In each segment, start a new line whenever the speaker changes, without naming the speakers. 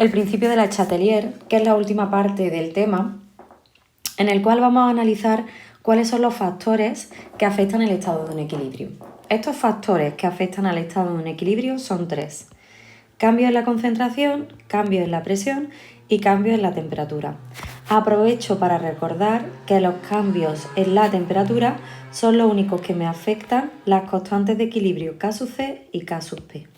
el principio de la Chatelier, que es la última parte del tema, en el cual vamos a analizar cuáles son los factores que afectan el estado de un equilibrio. Estos factores que afectan al estado de un equilibrio son 3. Cambio en la concentración, cambio en la presión y cambio en la temperatura. Aprovecho para recordar que los cambios en la temperatura son los únicos que me afectan las constantes de equilibrio K sub C y K sub P.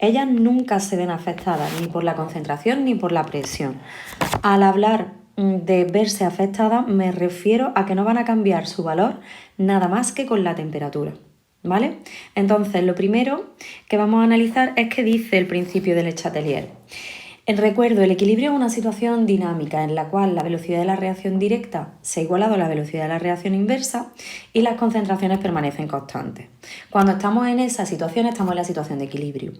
Ellas nunca se ven afectadas ni por la concentración ni por la presión. Al hablar de verse afectadas me refiero a que no van a cambiar su valor nada más que con la temperatura, ¿vale? Entonces, lo primero que vamos a analizar es qué dice el principio del Le Chatelier. Recuerdo, el equilibrio es una situación dinámica en la cual la velocidad de la reacción directa se ha igualado a la velocidad de la reacción inversa y las concentraciones permanecen constantes. Cuando estamos en esa situación, estamos en la situación de equilibrio.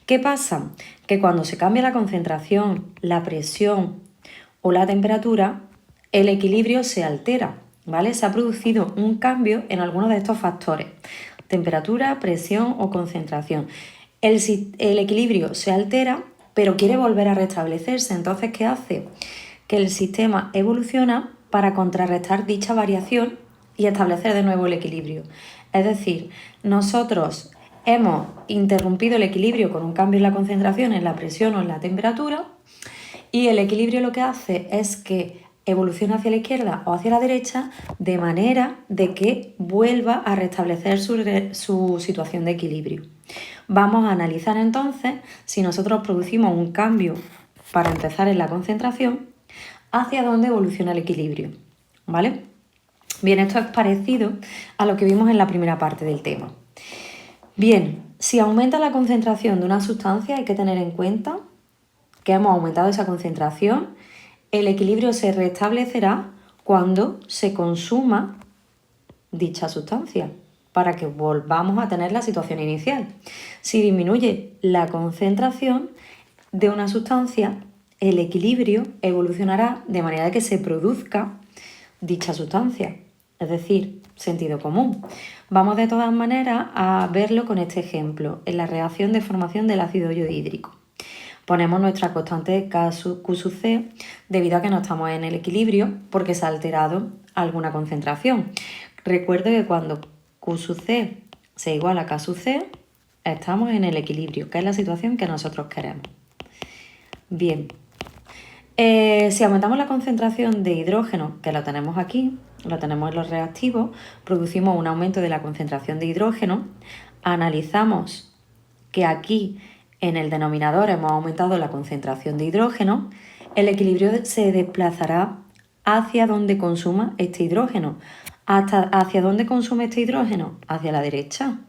¿Qué pasa? Que cuando se cambia la concentración, la presión o la temperatura, el equilibrio se altera, ¿vale? Se ha producido un cambio en alguno de estos factores: temperatura, presión o concentración. El equilibrio se altera, pero quiere volver a restablecerse. Entonces, ¿qué hace? Que el sistema evoluciona para contrarrestar dicha variación y establecer de nuevo el equilibrio. Es decir, nosotros hemos interrumpido el equilibrio con un cambio en la concentración, en la presión o en la temperatura, y el equilibrio lo que hace es que evoluciona hacia la izquierda o hacia la derecha de manera de que vuelva a restablecer su situación de equilibrio. Vamos a analizar entonces si nosotros producimos un cambio para empezar en la concentración, hacia dónde evoluciona el equilibrio, ¿vale? Bien, esto es parecido a lo que vimos en la primera parte del tema. Bien, si aumenta la concentración de una sustancia, hay que tener en cuenta que hemos aumentado esa concentración. El equilibrio se restablecerá cuando se consuma dicha sustancia, para que volvamos a tener la situación inicial. Si disminuye la concentración de una sustancia, el equilibrio evolucionará de manera que se produzca dicha sustancia, es decir, sentido común. Vamos de todas maneras a verlo con este ejemplo, en la reacción de formación del ácido iohídrico. Ponemos nuestra constante Q sub C debido a que no estamos en el equilibrio porque se ha alterado alguna concentración. Recuerde que cuando Q sub C se iguala a K sub C, estamos en el equilibrio, que es la situación que nosotros queremos. Bien, si aumentamos la concentración de hidrógeno, que lo tenemos aquí, lo tenemos en los reactivos, producimos un aumento de la concentración de hidrógeno, analizamos que aquí en el denominador hemos aumentado la concentración de hidrógeno, el equilibrio se desplazará hacia donde consuma este hidrógeno. ¿Hacia dónde consume este hidrógeno? Hacia la derecha,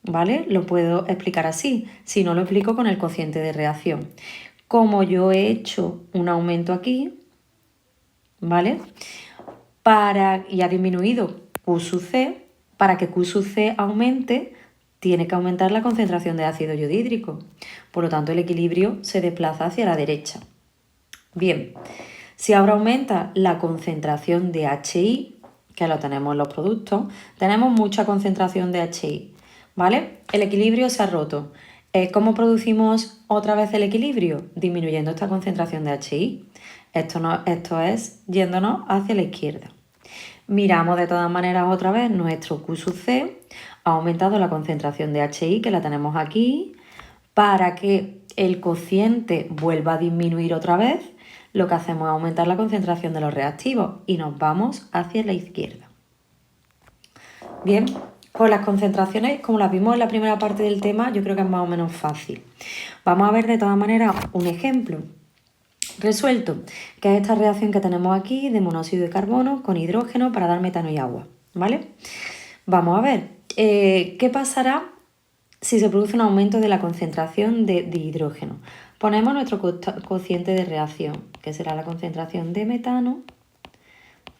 ¿vale? Lo puedo explicar así, si no lo explico con el cociente de reacción. Como yo he hecho un aumento aquí, ¿vale? Y ha disminuido Q sub C, para que Q sub C aumente, tiene que aumentar la concentración de ácido iohídrico. Por lo tanto, el equilibrio se desplaza hacia la derecha. Bien, si ahora aumenta la concentración de HI, que lo tenemos en los productos, tenemos mucha concentración de HI, ¿vale? El equilibrio se ha roto. ¿Cómo producimos otra vez el equilibrio? Disminuyendo esta concentración de HI. Esto es yéndonos hacia la izquierda. Miramos de todas maneras otra vez nuestro Q sub C, ha aumentado la concentración de HI, que la tenemos aquí, para que el cociente vuelva a disminuir otra vez. Lo que hacemos es aumentar la concentración de los reactivos y nos vamos hacia la izquierda. Bien, pues las concentraciones, como las vimos en la primera parte del tema, yo creo que es más o menos fácil. Vamos a ver de todas maneras un ejemplo resuelto, que es esta reacción que tenemos aquí de monóxido de carbono con hidrógeno para dar metano y agua, ¿vale? Vamos a ver, ¿qué pasará si se produce un aumento de la concentración de hidrógeno? Ponemos nuestro cociente de reacción, que será la concentración de metano,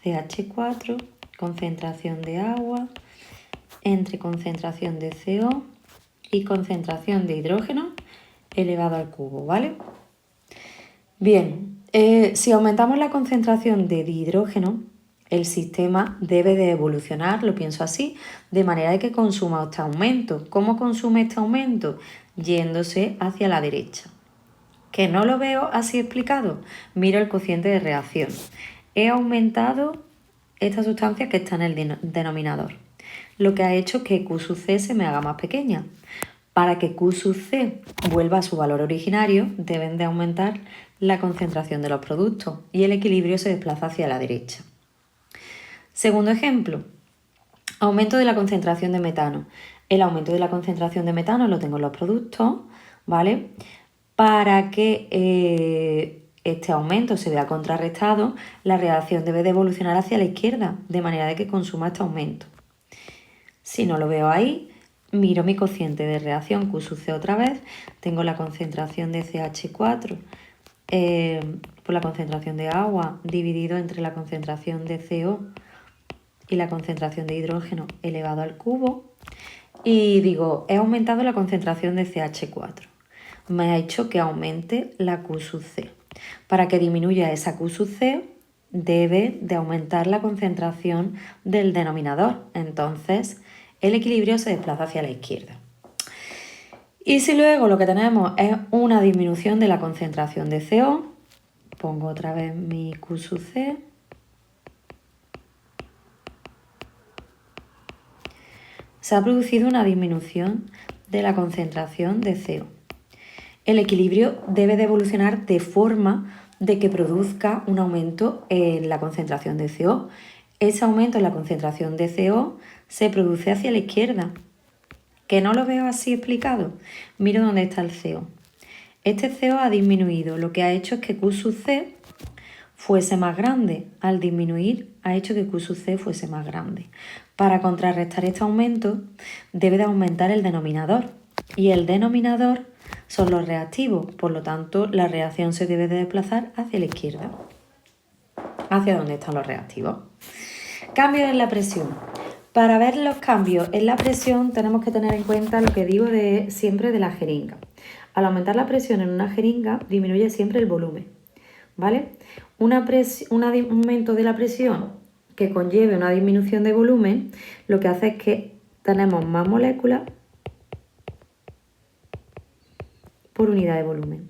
CH4, concentración de agua, entre concentración de CO y concentración de hidrógeno elevado al cubo, ¿vale? Bien, si aumentamos la concentración de dihidrógeno, el sistema debe de evolucionar, lo pienso así, de manera de que consuma este aumento. ¿Cómo consume este aumento? Yéndose hacia la derecha. ¿Que no lo veo así explicado? Miro el cociente de reacción. He aumentado esta sustancia que está en el denominador, lo que ha hecho que Q sub C se me haga más pequeña. Para que Q sub C vuelva a su valor originario, deben de aumentar la concentración de los productos y el equilibrio se desplaza hacia la derecha. Segundo ejemplo, aumento de la concentración de metano. El aumento de la concentración de metano lo tengo en los productos, ¿vale? Para que este aumento se vea contrarrestado, la reacción debe de evolucionar hacia la izquierda, de manera de que consuma este aumento. Si no lo veo ahí, miro mi cociente de reacción Q sub C otra vez, tengo la concentración de CH4 por la concentración de agua dividido entre la concentración de CO y la concentración de hidrógeno elevado al cubo, y digo, he aumentado la concentración de CH4. Me ha hecho que aumente la Q sub C. Para que disminuya esa Q sub C, debe de aumentar la concentración del denominador. Entonces, el equilibrio se desplaza hacia la izquierda. Y si luego lo que tenemos es una disminución de la concentración de CO, pongo otra vez mi Q sub C. Se ha producido una disminución de la concentración de CO. El equilibrio debe de evolucionar de forma de que produzca un aumento en la concentración de CO. Ese aumento en la concentración de CO se produce hacia la izquierda. ¿Que no lo veo así explicado? Miro dónde está el CO. Este CO ha disminuido, lo que ha hecho es que Q sub C fuese más grande. Al disminuir, ha hecho que Q sub C fuese más grande. Para contrarrestar este aumento, debe de aumentar el denominador. Y el denominador son los reactivos, por lo tanto, la reacción se debe de desplazar hacia la izquierda. ¿Hacia dónde están los reactivos? Cambios en la presión. Para ver los cambios en la presión tenemos que tener en cuenta lo que digo siempre de la jeringa. Al aumentar la presión en una jeringa disminuye siempre el volumen, ¿vale? Un aumento de la presión que conlleve una disminución de volumen lo que hace es que tenemos más moléculas por unidad de volumen.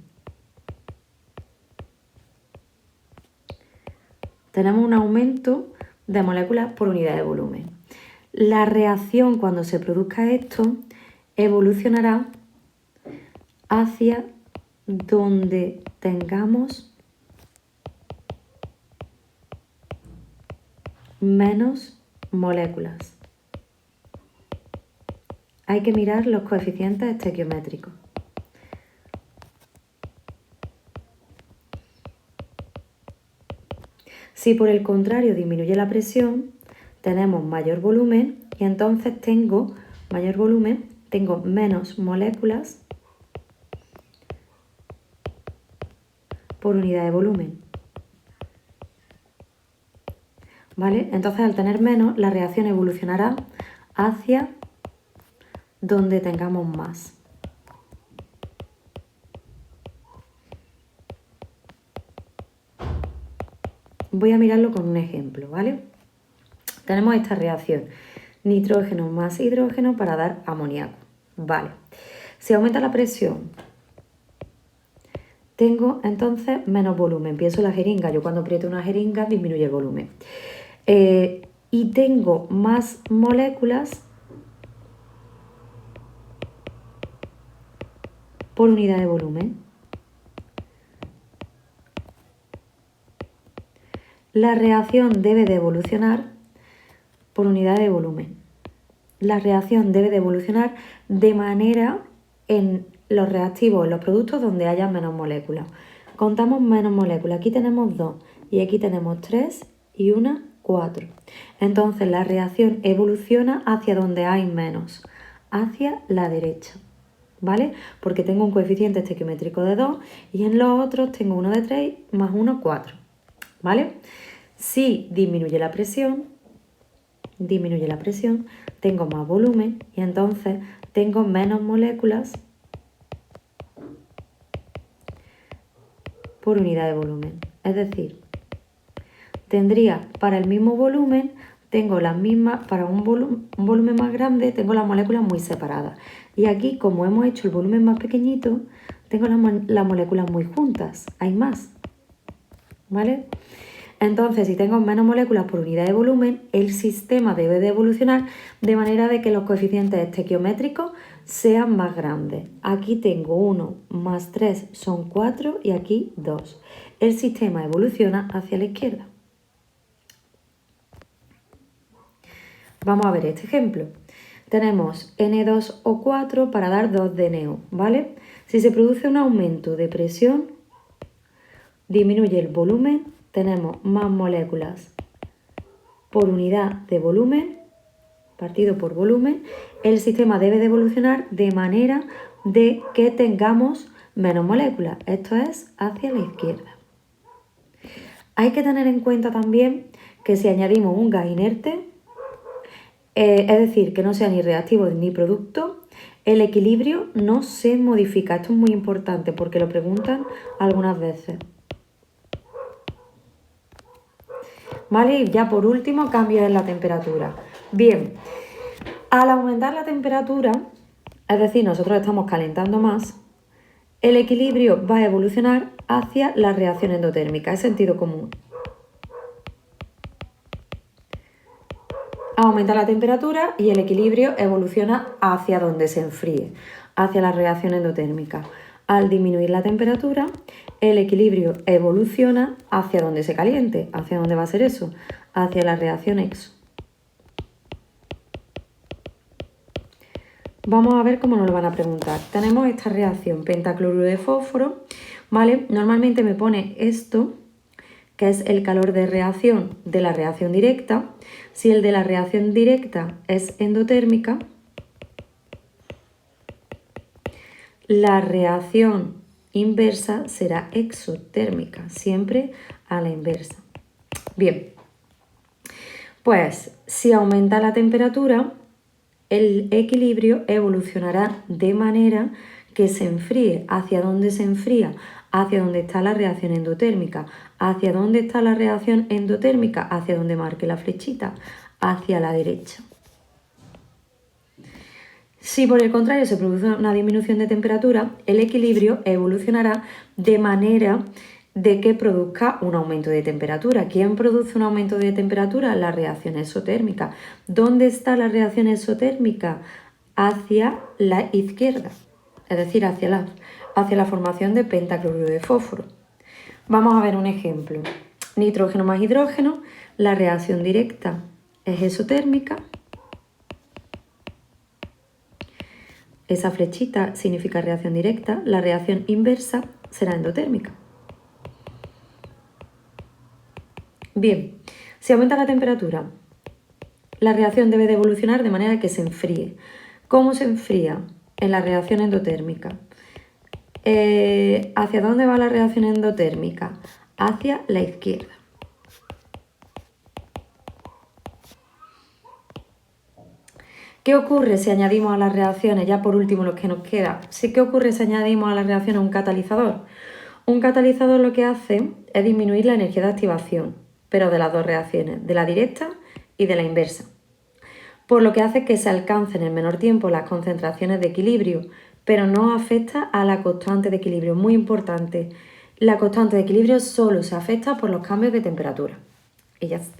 Tenemos un aumento de moléculas por unidad de volumen. La reacción, cuando se produzca esto, evolucionará hacia donde tengamos menos moléculas. Hay que mirar los coeficientes estequiométricos. Si por el contrario disminuye la presión, tenemos mayor volumen y entonces tengo mayor volumen, tengo menos moléculas por unidad de volumen. ¿Vale? Entonces al tener menos, la reacción evolucionará hacia donde tengamos más. Voy a mirarlo con un ejemplo, ¿vale? Tenemos esta reacción, nitrógeno más hidrógeno para dar amoníaco, ¿vale? Si aumenta la presión, tengo entonces menos volumen. Pienso en la jeringa, yo cuando aprieto una jeringa disminuye el volumen. Y tengo más moléculas por unidad de volumen. La reacción debe de evolucionar por unidad de volumen. La reacción debe de evolucionar de manera en los reactivos, en los productos donde haya menos moléculas. Contamos menos moléculas. Aquí tenemos 2 y aquí tenemos 3 y una 4. Entonces la reacción evoluciona hacia donde hay menos, hacia la derecha, ¿vale? Porque tengo un coeficiente estequiométrico de 2 y en los otros tengo uno de 3 más 1, 4, ¿vale? Si disminuye la presión, tengo más volumen y entonces tengo menos moléculas por unidad de volumen. Es decir, tendría para el mismo volumen, tengo las mismas, para un volumen más grande, tengo las moléculas muy separadas. Y aquí, como hemos hecho el volumen más pequeñito, tengo las moléculas muy juntas, hay más, ¿vale? Entonces, si tengo menos moléculas por unidad de volumen, el sistema debe de evolucionar de manera de que los coeficientes estequiométricos sean más grandes. Aquí tengo 1 más 3 son 4 y aquí 2. El sistema evoluciona hacia la izquierda. Vamos a ver este ejemplo. Tenemos N2O4 para dar 2 de NO, ¿vale? Si se produce un aumento de presión, disminuye el volumen, tenemos más moléculas por unidad de volumen, partido por volumen, el sistema debe de evolucionar de manera de que tengamos menos moléculas, esto es hacia la izquierda. Hay que tener en cuenta también que si añadimos un gas inerte, es decir, que no sea ni reactivo ni producto, el equilibrio no se modifica. Esto es muy importante porque lo preguntan algunas veces. ¿Vale? Y ya por último, cambios en la temperatura. Bien, al aumentar la temperatura, es decir, nosotros estamos calentando más, el equilibrio va a evolucionar hacia la reacción endotérmica, es sentido común. Aumenta la temperatura y el equilibrio evoluciona hacia donde se enfríe, hacia la reacción endotérmica. Al disminuir la temperatura, el equilibrio evoluciona hacia donde se caliente. ¿Hacia dónde va a ser eso? Hacia la reacción exo. Vamos a ver cómo nos lo van a preguntar. Tenemos esta reacción, pentacloruro de fósforo, ¿vale? Normalmente me pone esto, que es el calor de reacción de la reacción directa. Si el de la reacción directa es endotérmica, la reacción inversa será exotérmica, siempre a la inversa. Bien, pues si aumenta la temperatura, el equilibrio evolucionará de manera que se enfríe. ¿Hacia dónde se enfría? Hacia donde está la reacción endotérmica. ¿Hacia dónde está la reacción endotérmica? Hacia donde marque la flechita, hacia la derecha. Si por el contrario se produce una disminución de temperatura, el equilibrio evolucionará de manera de que produzca un aumento de temperatura. ¿Quién produce un aumento de temperatura? La reacción exotérmica. ¿Dónde está la reacción exotérmica? Hacia la izquierda, es decir, hacia la formación de pentacloruro de fósforo. Vamos a ver un ejemplo. Nitrógeno más hidrógeno, la reacción directa es exotérmica. Esa flechita significa reacción directa, la reacción inversa será endotérmica. Bien, si aumenta la temperatura, la reacción debe de evolucionar de manera que se enfríe. ¿Cómo se enfría? En la reacción endotérmica. ¿Hacia dónde va la reacción endotérmica? Hacia la izquierda. ¿Qué ocurre si añadimos a las reacciones, ya por último lo que nos queda? ¿Qué ocurre si añadimos a las reacciones un catalizador? Un catalizador lo que hace es disminuir la energía de activación, pero de las dos reacciones, de la directa y de la inversa. Por lo que hace que se alcancen en menor tiempo las concentraciones de equilibrio, pero no afecta a la constante de equilibrio. Muy importante, la constante de equilibrio solo se afecta por los cambios de temperatura. Y ya está.